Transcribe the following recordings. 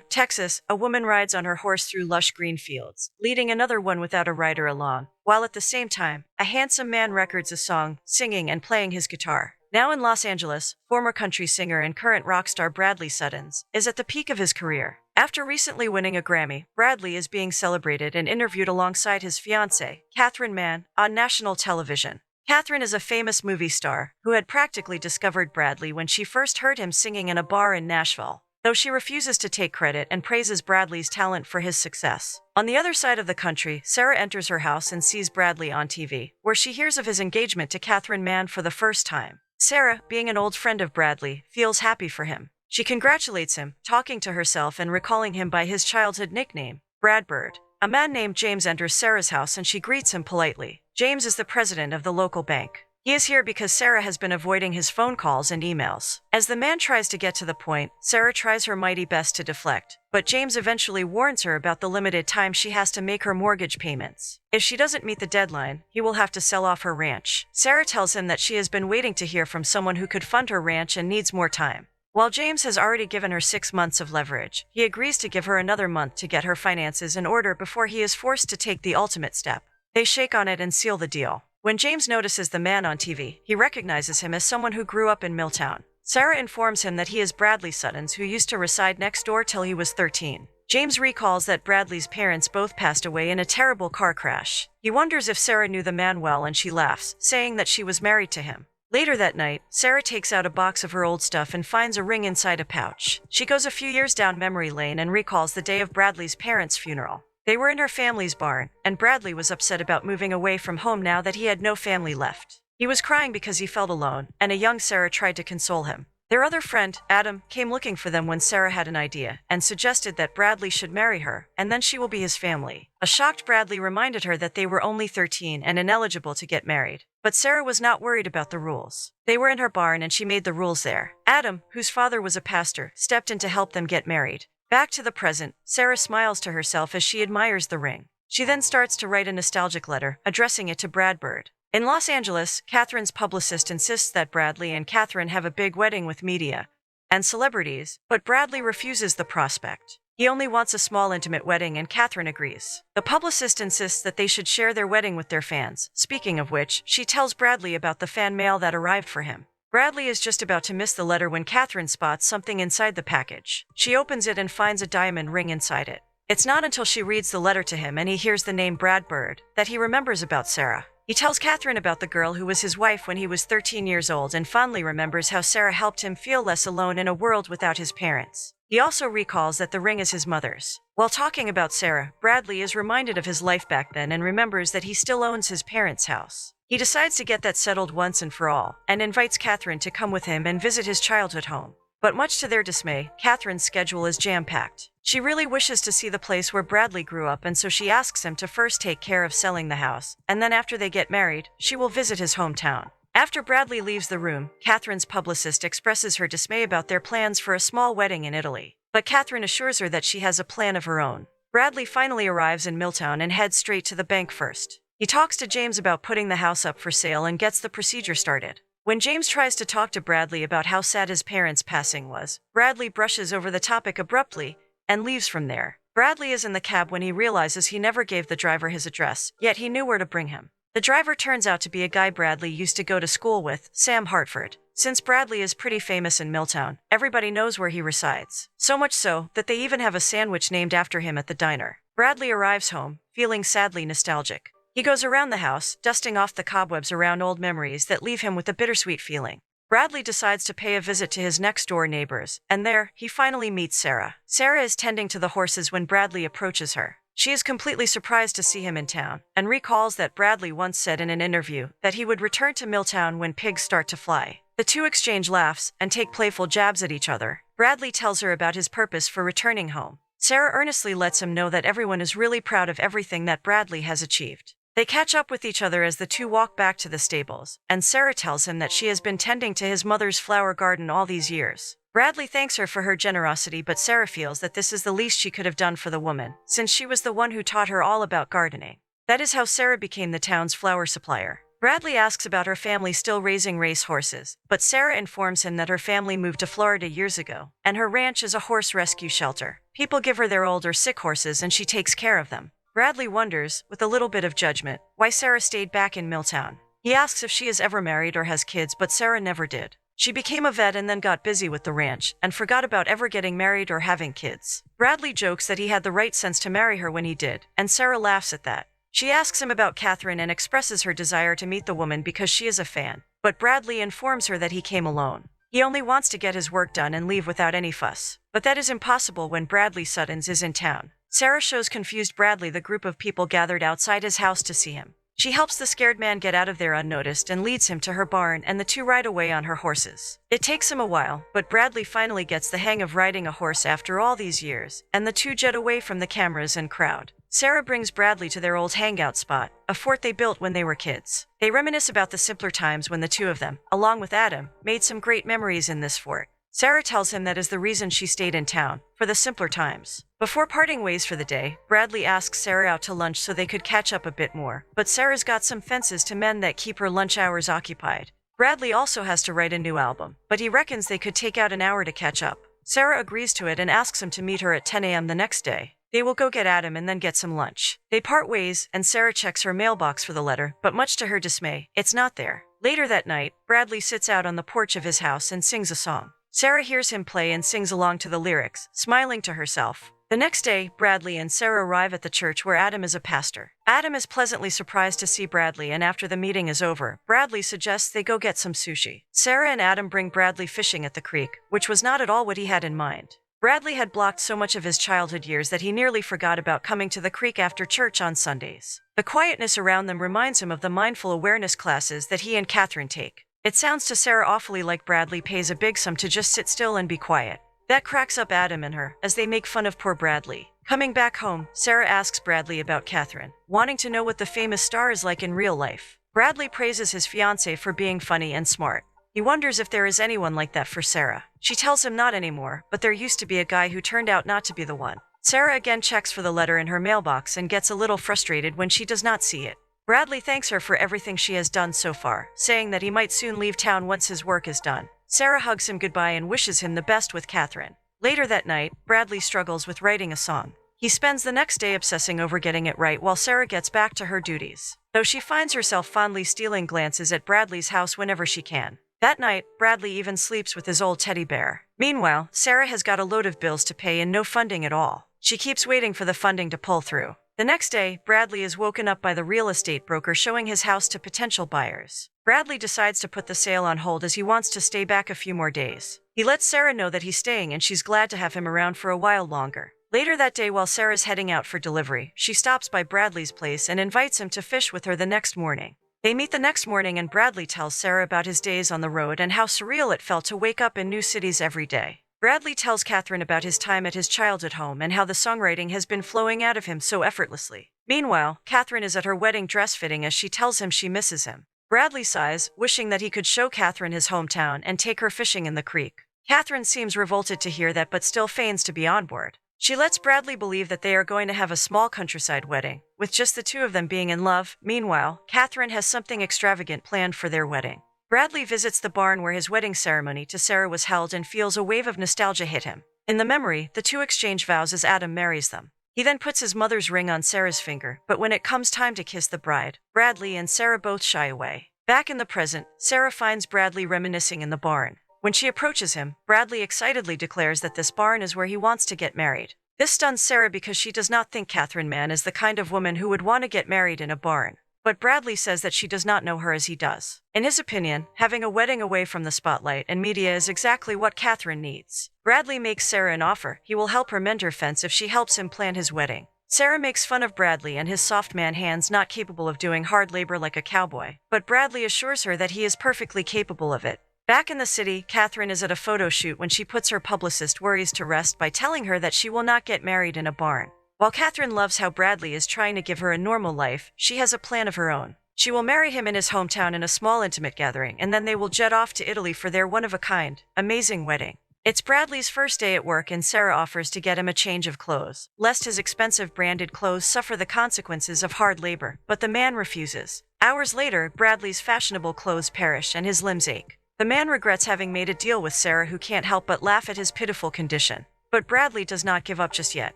Texas, a woman rides on her horse through lush green fields, leading another one without a rider along, while at the same time, a handsome man records a song, singing and playing his guitar. Now in Los Angeles, former country singer and current rock star Bradley Suttons is at the peak of his career. After recently winning a Grammy, Bradley is being celebrated and interviewed alongside his fiancée, Catherine Mann, on national television. Catherine is a famous movie star who had practically discovered Bradley when she first heard him singing in a bar in Nashville, though she refuses to take credit and praises Bradley's talent for his success. On the other side of the country, Sarah enters her house and sees Bradley on TV, where she hears of his engagement to Catherine Mann for the first time. Sarah, being an old friend of Bradley, feels happy for him. She congratulates him, talking to herself and recalling him by his childhood nickname, Brad Bird. A man named James enters Sarah's house and she greets him politely. James is the president of the local bank. He is here because Sarah has been avoiding his phone calls and emails. As the man tries to get to the point, Sarah tries her mighty best to deflect, but James eventually warns her about the limited time she has to make her mortgage payments. If she doesn't meet the deadline, he will have to sell off her ranch. Sarah tells him that she has been waiting to hear from someone who could fund her ranch and needs more time. While James has already given her 6 months of leverage, he agrees to give her another month to get her finances in order before he is forced to take the ultimate step. They shake on it and seal the deal. When James notices the man on TV, he recognizes him as someone who grew up in Milltown. Sarah informs him that he is Bradley Suttons, who used to reside next door till he was 13. James recalls that Bradley's parents both passed away in a terrible car crash. He wonders if Sarah knew the man well and she laughs, saying that she was married to him. Later that night, Sarah takes out a box of her old stuff and finds a ring inside a pouch. She goes a few years down memory lane and recalls the day of Bradley's parents' funeral. They were in her family's barn, and Bradley was upset about moving away from home now that he had no family left. He was crying because he felt alone, and a young Sarah tried to console him. Their other friend, Adam, came looking for them when Sarah had an idea and suggested that Bradley should marry her, and then she will be his family. A shocked Bradley reminded her that they were only 13 and ineligible to get married. But Sarah was not worried about the rules. They were in her barn and she made the rules there. Adam, whose father was a pastor, stepped in to help them get married. Back to the present, Sarah smiles to herself as she admires the ring. She then starts to write a nostalgic letter, addressing it to Brad Bird. In Los Angeles, Catherine's publicist insists that Bradley and Catherine have a big wedding with media and celebrities, but Bradley refuses the prospect. He only wants a small intimate wedding and Catherine agrees. The publicist insists that they should share their wedding with their fans. Speaking of which, she tells Bradley about the fan mail that arrived for him. Bradley is just about to miss the letter when Catherine spots something inside the package. She opens it and finds a diamond ring inside it. It's not until she reads the letter to him and he hears the name Brad Bird that he remembers about Sarah. He tells Catherine about the girl who was his wife when he was 13 years old and fondly remembers how Sarah helped him feel less alone in a world without his parents. He also recalls that the ring is his mother's. While talking about Sarah, Bradley is reminded of his life back then and remembers that he still owns his parents' house. He decides to get that settled once and for all, and invites Catherine to come with him and visit his childhood home. But much to their dismay, Catherine's schedule is jam-packed. She really wishes to see the place where Bradley grew up, and so she asks him to first take care of selling the house, and then after they get married, she will visit his hometown. After Bradley leaves the room, Catherine's publicist expresses her dismay about their plans for a small wedding in Italy. But Catherine assures her that she has a plan of her own. Bradley finally arrives in Milltown and heads straight to the bank first. He talks to James about putting the house up for sale and gets the procedure started. When James tries to talk to Bradley about how sad his parents' passing was, Bradley brushes over the topic abruptly and leaves from there. Bradley is in the cab when he realizes he never gave the driver his address, yet he knew where to bring him. The driver turns out to be a guy Bradley used to go to school with, Sam Hartford. Since Bradley is pretty famous in Milltown, everybody knows where he resides. So much so that they even have a sandwich named after him at the diner. Bradley arrives home, feeling sadly nostalgic. He goes around the house, dusting off the cobwebs around old memories that leave him with a bittersweet feeling. Bradley decides to pay a visit to his next-door neighbors, and there, he finally meets Sarah. Sarah is tending to the horses when Bradley approaches her. She is completely surprised to see him in town, and recalls that Bradley once said in an interview that he would return to Milltown when pigs start to fly. The two exchange laughs and take playful jabs at each other. Bradley tells her about his purpose for returning home. Sarah earnestly lets him know that everyone is really proud of everything that Bradley has achieved. They catch up with each other as the two walk back to the stables, and Sarah tells him that she has been tending to his mother's flower garden all these years. Bradley thanks her for her generosity, but Sarah feels that this is the least she could have done for the woman, since she was the one who taught her all about gardening. That is how Sarah became the town's flower supplier. Bradley asks about her family still raising race horses, but Sarah informs him that her family moved to Florida years ago, and her ranch is a horse rescue shelter. People give her their old or sick horses and she takes care of them. Bradley wonders, with a little bit of judgment, why Sarah stayed back in Milltown. He asks if she is ever married or has kids, but Sarah never did. She became a vet and then got busy with the ranch, and forgot about ever getting married or having kids. Bradley jokes that he had the right sense to marry her when he did, and Sarah laughs at that. She asks him about Catherine and expresses her desire to meet the woman because she is a fan, but Bradley informs her that he came alone. He only wants to get his work done and leave without any fuss. But that is impossible when Bradley Suttons is in town. Sarah shows confused Bradley the group of people gathered outside his house to see him. She helps the scared man get out of there unnoticed and leads him to her barn, and the two ride away on her horses. It takes him a while, but Bradley finally gets the hang of riding a horse after all these years, and the two jet away from the cameras and crowd. Sarah brings Bradley to their old hangout spot, a fort they built when they were kids. They reminisce about the simpler times when the two of them, along with Adam, made some great memories in this fort. Sarah tells him that is the reason she stayed in town, for the simpler times. Before parting ways for the day, Bradley asks Sarah out to lunch so they could catch up a bit more, but Sarah's got some fences to mend that keep her lunch hours occupied. Bradley also has to write a new album, but he reckons they could take out an hour to catch up. Sarah agrees to it and asks him to meet her at 10 a.m. the next day. They will go get Adam and then get some lunch. They part ways, and Sarah checks her mailbox for the letter, but much to her dismay, it's not there. Later that night, Bradley sits out on the porch of his house and sings a song. Sarah hears him play and sings along to the lyrics, smiling to herself. The next day, Bradley and Sarah arrive at the church where Adam is a pastor. Adam is pleasantly surprised to see Bradley, and after the meeting is over, Bradley suggests they go get some sushi. Sarah and Adam bring Bradley fishing at the creek, which was not at all what he had in mind. Bradley had blocked so much of his childhood years that he nearly forgot about coming to the creek after church on Sundays. The quietness around them reminds him of the mindful awareness classes that he and Catherine take. It sounds to Sarah awfully like Bradley pays a big sum to just sit still and be quiet. That cracks up Adam and her, as they make fun of poor Bradley. Coming back home, Sarah asks Bradley about Catherine, wanting to know what the famous star is like in real life. Bradley praises his fiancée for being funny and smart. He wonders if there is anyone like that for Sarah. She tells him not anymore, but there used to be a guy who turned out not to be the one. Sarah again checks for the letter in her mailbox and gets a little frustrated when she does not see it. Bradley thanks her for everything she has done so far, saying that he might soon leave town once his work is done. Sarah hugs him goodbye and wishes him the best with Catherine. Later that night, Bradley struggles with writing a song. He spends the next day obsessing over getting it right while Sarah gets back to her duties, though she finds herself fondly stealing glances at Bradley's house whenever she can. That night, Bradley even sleeps with his old teddy bear. Meanwhile, Sarah has got a load of bills to pay and no funding at all. She keeps waiting for the funding to pull through. The next day, Bradley is woken up by the real estate broker showing his house to potential buyers. Bradley decides to put the sale on hold as he wants to stay back a few more days. He lets Sarah know that he's staying and she's glad to have him around for a while longer. Later that day, while Sarah's heading out for delivery, she stops by Bradley's place and invites him to fish with her the next morning. They meet the next morning and Bradley tells Sarah about his days on the road and how surreal it felt to wake up in new cities every day. Bradley tells Catherine about his time at his childhood home and how the songwriting has been flowing out of him so effortlessly. Meanwhile, Catherine is at her wedding dress fitting as she tells him she misses him. Bradley sighs, wishing that he could show Catherine his hometown and take her fishing in the creek. Catherine seems revolted to hear that but still feigns to be on board. She lets Bradley believe that they are going to have a small countryside wedding, with just the two of them being in love. Meanwhile, Catherine has something extravagant planned for their wedding. Bradley visits the barn where his wedding ceremony to Sarah was held and feels a wave of nostalgia hit him. In the memory, the two exchange vows as Adam marries them. He then puts his mother's ring on Sarah's finger, but when it comes time to kiss the bride, Bradley and Sarah both shy away. Back in the present, Sarah finds Bradley reminiscing in the barn. When she approaches him, Bradley excitedly declares that this barn is where he wants to get married. This stuns Sarah because she does not think Catherine Mann is the kind of woman who would want to get married in a barn. But Bradley says that she does not know her as he does. In his opinion, having a wedding away from the spotlight and media is exactly what Catherine needs. Bradley makes Sarah an offer. He will help her mend her fence if she helps him plan his wedding. Sarah makes fun of Bradley and his soft man hands not capable of doing hard labor like a cowboy, but Bradley assures her that he is perfectly capable of it. Back in the city, Catherine is at a photo shoot when she puts her publicist worries to rest by telling her that she will not get married in a barn. While Catherine loves how Bradley is trying to give her a normal life, she has a plan of her own. She will marry him in his hometown in a small intimate gathering, and then they will jet off to Italy for their one-of-a-kind, amazing wedding. It's Bradley's first day at work and Sarah offers to get him a change of clothes, lest his expensive branded clothes suffer the consequences of hard labor, but the man refuses. Hours later, Bradley's fashionable clothes perish and his limbs ache. The man regrets having made a deal with Sarah, who can't help but laugh at his pitiful condition. But Bradley does not give up just yet.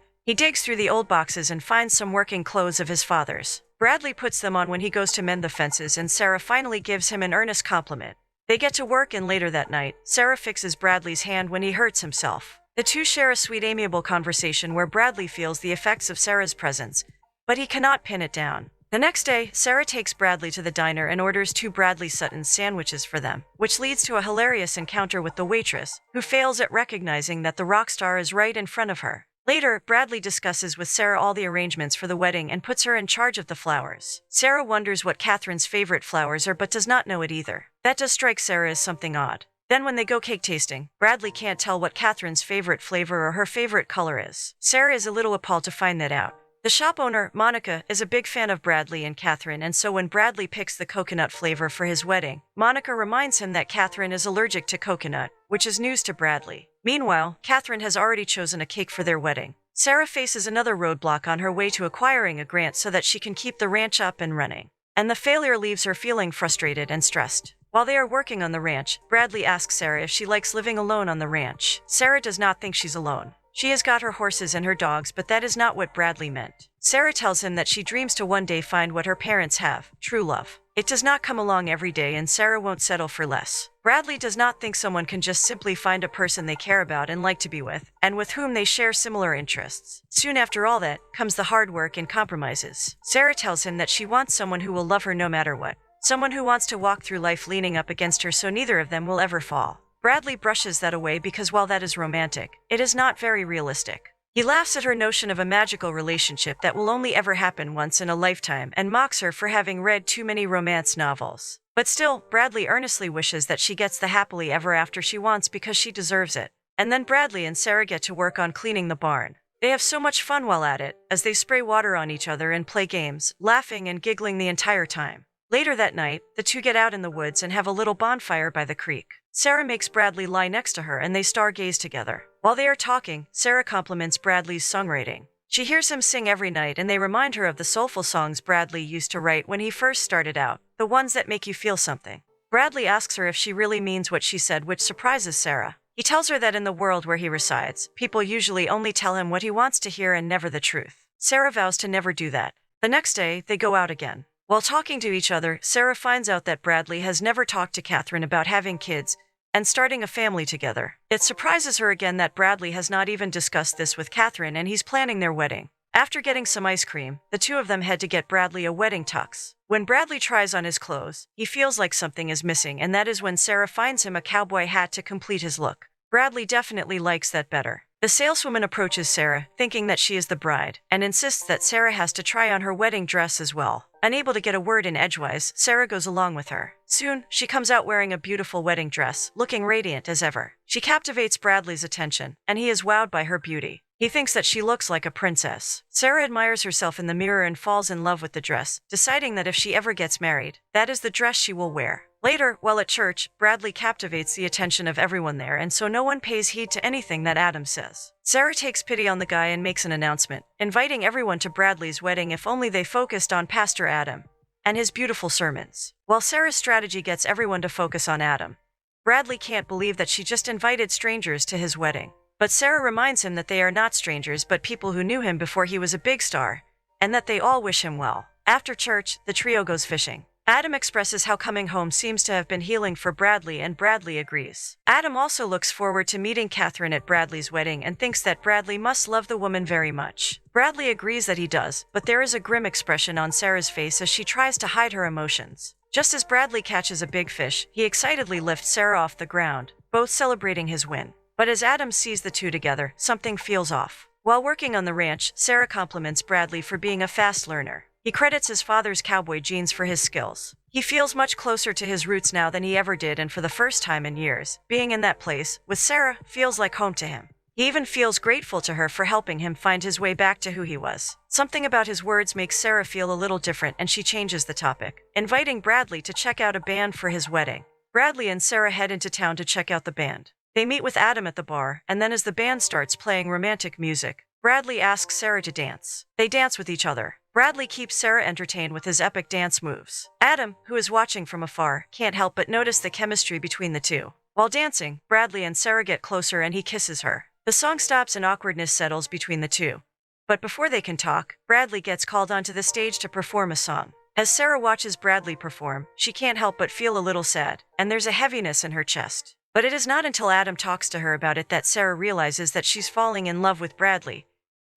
He digs through the old boxes and finds some working clothes of his father's. Bradley puts them on when he goes to mend the fences, and Sarah finally gives him an earnest compliment. They get to work, and later that night, Sarah fixes Bradley's hand when he hurts himself. The two share a sweet, amiable conversation where Bradley feels the effects of Sarah's presence, but he cannot pin it down. The next day, Sarah takes Bradley to the diner and orders 2 Bradley Sutton sandwiches for them, which leads to a hilarious encounter with the waitress, who fails at recognizing that the rock star is right in front of her. Later, Bradley discusses with Sarah all the arrangements for the wedding and puts her in charge of the flowers. Sarah wonders what Catherine's favorite flowers are but does not know it either. That does strike Sarah as something odd. Then when they go cake tasting, Bradley can't tell what Catherine's favorite flavor or her favorite color is. Sarah is a little appalled to find that out. The shop owner, Monica, is a big fan of Bradley and Catherine, and so when Bradley picks the coconut flavor for his wedding, Monica reminds him that Catherine is allergic to coconut, which is news to Bradley. Meanwhile, Catherine has already chosen a cake for their wedding. Sarah faces another roadblock on her way to acquiring a grant so that she can keep the ranch up and running. And the failure leaves her feeling frustrated and stressed. While they are working on the ranch, Bradley asks Sarah if she likes living alone on the ranch. Sarah does not think she's alone. She has got her horses and her dogs, but that is not what Bradley meant. Sarah tells him that she dreams to one day find what her parents have, true love. It does not come along every day, and Sarah won't settle for less. Bradley does not think someone can just simply find a person they care about and like to be with, and with whom they share similar interests. Soon after all that, comes the hard work and compromises. Sarah tells him that she wants someone who will love her no matter what. Someone who wants to walk through life leaning up against her so neither of them will ever fall. Bradley brushes that away because while that is romantic, it is not very realistic. He laughs at her notion of a magical relationship that will only ever happen once in a lifetime and mocks her for having read too many romance novels. But still, Bradley earnestly wishes that she gets the happily ever after she wants because she deserves it. And then Bradley and Sarah get to work on cleaning the barn. They have so much fun while at it, as they spray water on each other and play games, laughing and giggling the entire time. Later that night, the two get out in the woods and have a little bonfire by the creek. Sarah makes Bradley lie next to her and they stargaze together. While they are talking, Sarah compliments Bradley's songwriting. She hears him sing every night and they remind her of the soulful songs Bradley used to write when he first started out, the ones that make you feel something. Bradley asks her if she really means what she said, which surprises Sarah. He tells her that in the world where he resides, people usually only tell him what he wants to hear and never the truth. Sarah vows to never do that. The next day, they go out again. While talking to each other, Sarah finds out that Bradley has never talked to Catherine about having kids and starting a family together. It surprises her again that Bradley has not even discussed this with Catherine and he's planning their wedding. After getting some ice cream, the two of them head to get Bradley a wedding tux. When Bradley tries on his clothes, he feels like something is missing, and that is when Sarah finds him a cowboy hat to complete his look. Bradley definitely likes that better. The saleswoman approaches Sarah, thinking that she is the bride, and insists that Sarah has to try on her wedding dress as well. Unable to get a word in edgewise, Sarah goes along with her. Soon, she comes out wearing a beautiful wedding dress, looking radiant as ever. She captivates Bradley's attention, and he is wowed by her beauty. He thinks that she looks like a princess. Sarah admires herself in the mirror and falls in love with the dress, deciding that if she ever gets married, that is the dress she will wear. Later, while at church, Bradley captivates the attention of everyone there, and so no one pays heed to anything that Adam says. Sarah takes pity on the guy and makes an announcement, inviting everyone to Bradley's wedding if only they focused on Pastor Adam and his beautiful sermons. While Sarah's strategy gets everyone to focus on Adam, Bradley can't believe that she just invited strangers to his wedding. But Sarah reminds him that they are not strangers but people who knew him before he was a big star, and that they all wish him well. After church, the trio goes fishing. Adam expresses how coming home seems to have been healing for Bradley, and Bradley agrees. Adam also looks forward to meeting Catherine at Bradley's wedding and thinks that Bradley must love the woman very much. Bradley agrees that he does, but there is a grim expression on Sarah's face as she tries to hide her emotions. Just as Bradley catches a big fish, he excitedly lifts Sarah off the ground, both celebrating his win. But as Adam sees the two together, something feels off. While working on the ranch, Sarah compliments Bradley for being a fast learner. He credits his father's cowboy genes for his skills. He feels much closer to his roots now than he ever did, and for the first time in years, being in that place with Sarah feels like home to him. He even feels grateful to her for helping him find his way back to who he was. Something about his words makes Sarah feel a little different, and she changes the topic, inviting Bradley to check out a band for his wedding. Bradley and Sarah head into town to check out the band. They meet with Adam at the bar, and then as the band starts playing romantic music, Bradley asks Sarah to dance. They dance with each other. Bradley keeps Sarah entertained with his epic dance moves. Adam, who is watching from afar, can't help but notice the chemistry between the two. While dancing, Bradley and Sarah get closer and he kisses her. The song stops and awkwardness settles between the two. But before they can talk, Bradley gets called onto the stage to perform a song. As Sarah watches Bradley perform, she can't help but feel a little sad, and there's a heaviness in her chest. But it is not until Adam talks to her about it that Sarah realizes that she's falling in love with Bradley,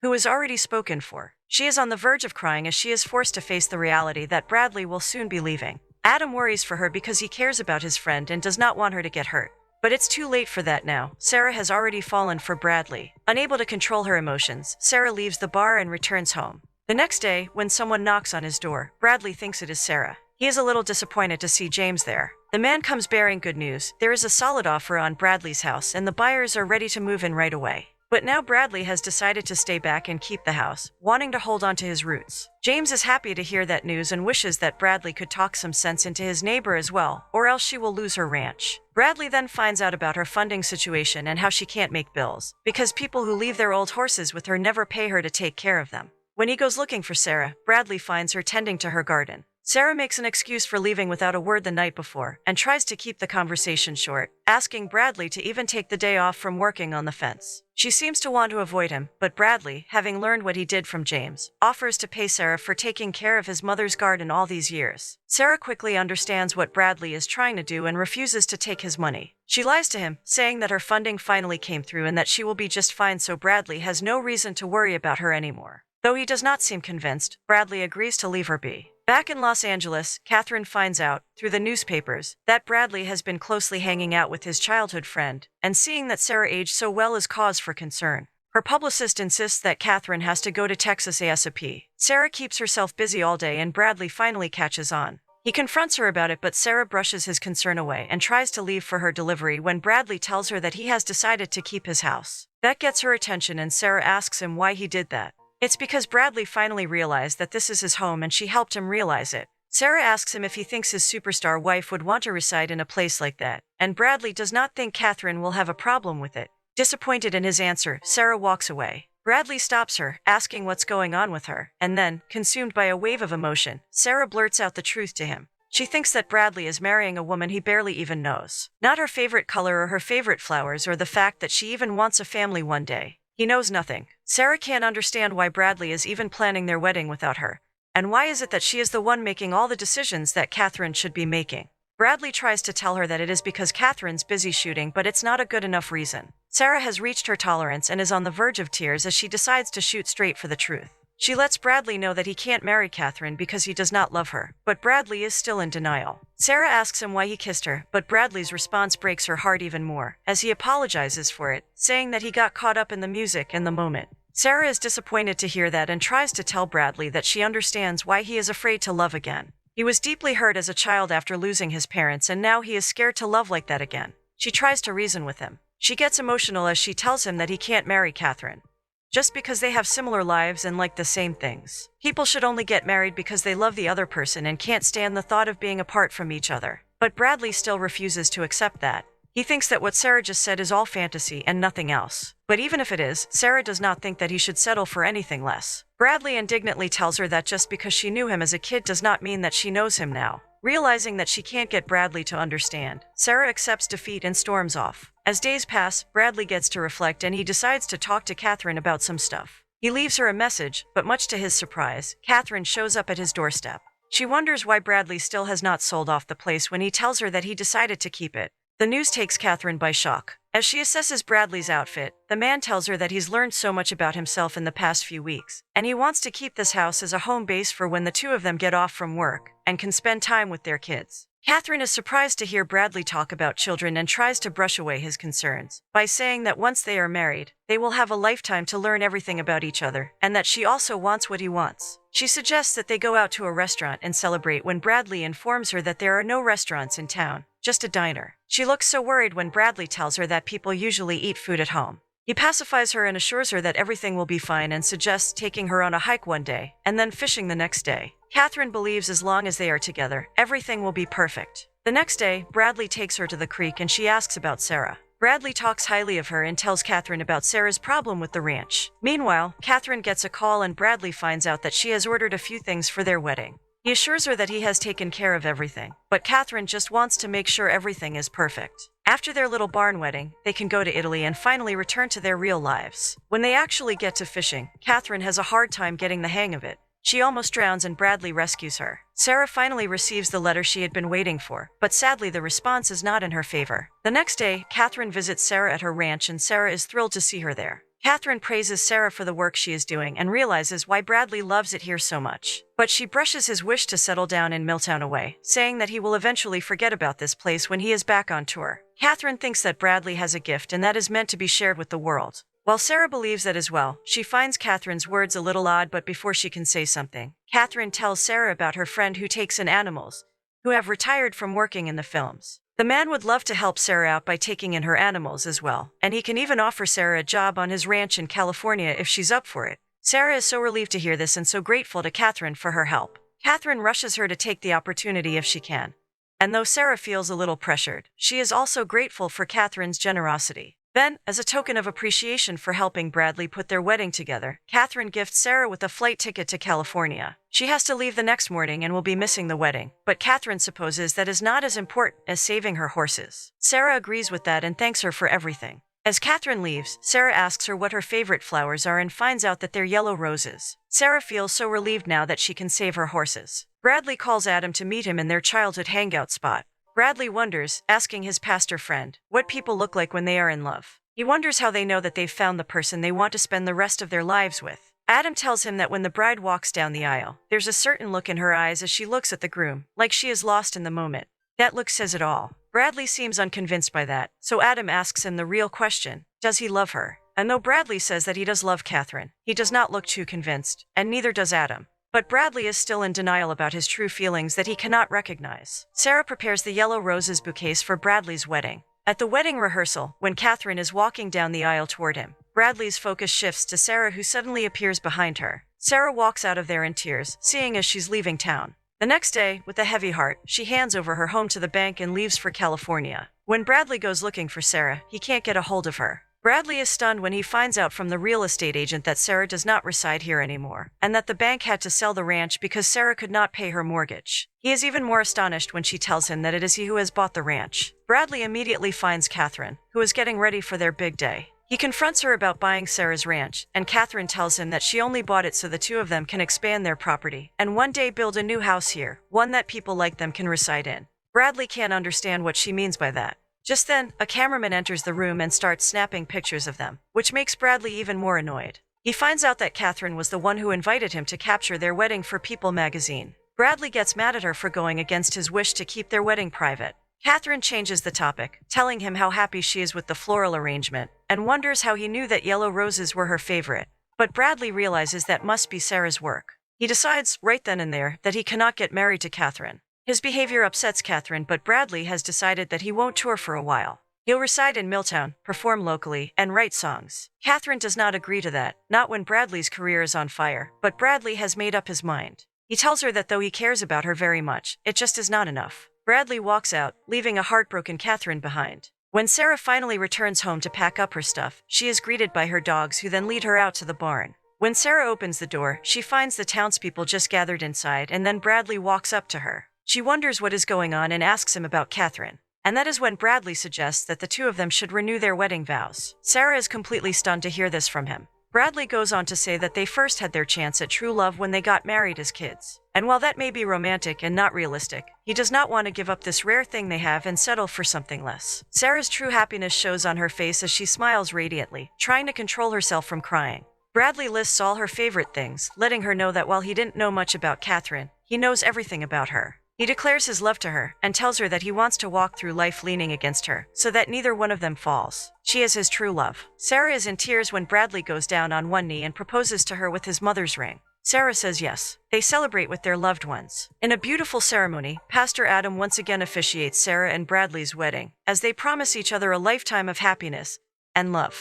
who is already spoken for. She is on the verge of crying as she is forced to face the reality that Bradley will soon be leaving. Adam worries for her because he cares about his friend and does not want her to get hurt. But it's too late for that now. Sarah has already fallen for Bradley. Unable to control her emotions, Sarah leaves the bar and returns home. The next day, when someone knocks on his door, Bradley thinks it is Sarah. He is a little disappointed to see James there. The man comes bearing good news. There is a solid offer on Bradley's house and the buyers are ready to move in right away. But now Bradley has decided to stay back and keep the house, wanting to hold on to his roots. James is happy to hear that news and wishes that Bradley could talk some sense into his neighbor as well, or else she will lose her ranch. Bradley then finds out about her funding situation and how she can't make bills, because people who leave their old horses with her never pay her to take care of them. When he goes looking for Sarah, Bradley finds her tending to her garden. Sarah makes an excuse for leaving without a word the night before and tries to keep the conversation short, asking Bradley to even take the day off from working on the fence. She seems to want to avoid him, but Bradley, having learned what he did from James, offers to pay Sarah for taking care of his mother's garden all these years. Sarah quickly understands what Bradley is trying to do and refuses to take his money. She lies to him, saying that her funding finally came through and that she will be just fine, so Bradley has no reason to worry about her anymore. Though he does not seem convinced, Bradley agrees to leave her be. Back in Los Angeles, Catherine finds out, through the newspapers, that Bradley has been closely hanging out with his childhood friend, and seeing that Sarah aged so well is cause for concern. Her publicist insists that Catherine has to go to Texas ASAP. Sarah keeps herself busy all day and Bradley finally catches on. He confronts her about it, but Sarah brushes his concern away and tries to leave for her delivery when Bradley tells her that he has decided to keep his house. That gets her attention and Sarah asks him why he did that. It's because Bradley finally realized that this is his home and she helped him realize it. Sarah asks him if he thinks his superstar wife would want to reside in a place like that, and Bradley does not think Catherine will have a problem with it. Disappointed in his answer, Sarah walks away. Bradley stops her, asking what's going on with her, and then, consumed by a wave of emotion, Sarah blurts out the truth to him. She thinks that Bradley is marrying a woman he barely even knows. Not her favorite color or her favorite flowers or the fact that she even wants a family one day. He knows nothing. Sarah can't understand why Bradley is even planning their wedding without her. And why is it that she is the one making all the decisions that Catherine should be making? Bradley tries to tell her that it is because Catherine's busy shooting, but it's not a good enough reason. Sarah has reached her tolerance and is on the verge of tears as she decides to shoot straight for the truth. She lets Bradley know that he can't marry Catherine because he does not love her, but Bradley is still in denial. Sarah asks him why he kissed her, but Bradley's response breaks her heart even more, as he apologizes for it, saying that he got caught up in the music and the moment. Sarah is disappointed to hear that and tries to tell Bradley that she understands why he is afraid to love again. He was deeply hurt as a child after losing his parents, and now he is scared to love like that again. She tries to reason with him. She gets emotional as she tells him that he can't marry Catherine just because they have similar lives and like the same things. People should only get married because they love the other person and can't stand the thought of being apart from each other. But Bradley still refuses to accept that. He thinks that what Sarah just said is all fantasy and nothing else. But even if it is, Sarah does not think that he should settle for anything less. Bradley indignantly tells her that just because she knew him as a kid does not mean that she knows him now. Realizing that she can't get Bradley to understand, Sarah accepts defeat and storms off. As days pass, Bradley gets to reflect and he decides to talk to Catherine about some stuff. He leaves her a message, but much to his surprise, Catherine shows up at his doorstep. She wonders why Bradley still has not sold off the place when he tells her that he decided to keep it. The news takes Catherine by shock. As she assesses Bradley's outfit, the man tells her that he's learned so much about himself in the past few weeks, and he wants to keep this house as a home base for when the two of them get off from work and can spend time with their kids. Catherine is surprised to hear Bradley talk about children and tries to brush away his concerns by saying that once they are married, they will have a lifetime to learn everything about each other, and that she also wants what he wants. She suggests that they go out to a restaurant and celebrate when Bradley informs her that there are no restaurants in town, just a diner. She looks so worried when Bradley tells her that people usually eat food at home. He pacifies her and assures her that everything will be fine and suggests taking her on a hike one day and then fishing the next day. Catherine believes as long as they are together, everything will be perfect. The next day, Bradley takes her to the creek and she asks about Sarah. Bradley talks highly of her and tells Catherine about Sarah's problem with the ranch. Meanwhile, Catherine gets a call and Bradley finds out that she has ordered a few things for their wedding. He assures her that he has taken care of everything, but Catherine just wants to make sure everything is perfect. After their little barn wedding, they can go to Italy and finally return to their real lives. When they actually get to fishing, Catherine has a hard time getting the hang of it. She almost drowns and Bradley rescues her. Sarah finally receives the letter she had been waiting for, but sadly the response is not in her favor. The next day, Catherine visits Sarah at her ranch and Sarah is thrilled to see her there. Catherine praises Sarah for the work she is doing and realizes why Bradley loves it here so much. But she brushes his wish to settle down in Milltown away, saying that he will eventually forget about this place when he is back on tour. Catherine thinks that Bradley has a gift and that is meant to be shared with the world. While Sarah believes that as well, she finds Catherine's words a little odd, but before she can say something, Catherine tells Sarah about her friend who takes in animals, who have retired from working in the films. The man would love to help Sarah out by taking in her animals as well, and he can even offer Sarah a job on his ranch in California if she's up for it. Sarah is so relieved to hear this and so grateful to Catherine for her help. Catherine rushes her to take the opportunity if she can. And though Sarah feels a little pressured, she is also grateful for Catherine's generosity. Then, as a token of appreciation for helping Bradley put their wedding together, Catherine gifts Sarah with a flight ticket to California. She has to leave the next morning and will be missing the wedding, but Catherine supposes that is not as important as saving her horses. Sarah agrees with that and thanks her for everything. As Catherine leaves, Sarah asks her what her favorite flowers are and finds out that they're yellow roses. Sarah feels so relieved now that she can save her horses. Bradley calls Adam to meet him in their childhood hangout spot. Bradley wonders, asking his pastor friend, what people look like when they are in love. He wonders how they know that they've found the person they want to spend the rest of their lives with. Adam tells him that when the bride walks down the aisle, there's a certain look in her eyes as she looks at the groom, like she is lost in the moment. That look says it all. Bradley seems unconvinced by that, so Adam asks him the real question, does he love her? And though Bradley says that he does love Catherine, he does not look too convinced, and neither does Adam. But Bradley is still in denial about his true feelings that he cannot recognize. Sarah prepares the yellow roses bouquets for Bradley's wedding. At the wedding rehearsal, when Catherine is walking down the aisle toward him, Bradley's focus shifts to Sarah, who suddenly appears behind her. Sarah walks out of there in tears, seeing as she's leaving town. The next day, with a heavy heart, she hands over her home to the bank and leaves for California. When Bradley goes looking for Sarah, he can't get a hold of her. Bradley is stunned when he finds out from the real estate agent that Sarah does not reside here anymore, and that the bank had to sell the ranch because Sarah could not pay her mortgage. He is even more astonished when she tells him that it is he who has bought the ranch. Bradley immediately finds Catherine, who is getting ready for their big day. He confronts her about buying Sarah's ranch, and Catherine tells him that she only bought it so the two of them can expand their property, and one day build a new house here, one that people like them can reside in. Bradley can't understand what she means by that. Just then, a cameraman enters the room and starts snapping pictures of them, which makes Bradley even more annoyed. He finds out that Catherine was the one who invited him to capture their wedding for People magazine. Bradley gets mad at her for going against his wish to keep their wedding private. Catherine changes the topic, telling him how happy she is with the floral arrangement, and wonders how he knew that yellow roses were her favorite. But Bradley realizes that must be Sarah's work. He decides, right then and there, that he cannot get married to Catherine. His behavior upsets Catherine, but Bradley has decided that he won't tour for a while. He'll reside in Milltown, perform locally, and write songs. Catherine does not agree to that, not when Bradley's career is on fire, but Bradley has made up his mind. He tells her that though he cares about her very much, it just is not enough. Bradley walks out, leaving a heartbroken Catherine behind. When Sarah finally returns home to pack up her stuff, she is greeted by her dogs, who then lead her out to the barn. When Sarah opens the door, she finds the townspeople just gathered inside, and then Bradley walks up to her. She wonders what is going on and asks him about Catherine. And that is when Bradley suggests that the two of them should renew their wedding vows. Sarah is completely stunned to hear this from him. Bradley goes on to say that they first had their chance at true love when they got married as kids. And while that may be romantic and not realistic, he does not want to give up this rare thing they have and settle for something less. Sarah's true happiness shows on her face as she smiles radiantly, trying to control herself from crying. Bradley lists all her favorite things, letting her know that while he didn't know much about Catherine, he knows everything about her. He declares his love to her and tells her that he wants to walk through life leaning against her so that neither one of them falls. She is his true love. Sarah is in tears when Bradley goes down on one knee and proposes to her with his mother's ring. Sarah says yes. They celebrate with their loved ones. In a beautiful ceremony, Pastor Adam once again officiates Sarah and Bradley's wedding as they promise each other a lifetime of happiness and love.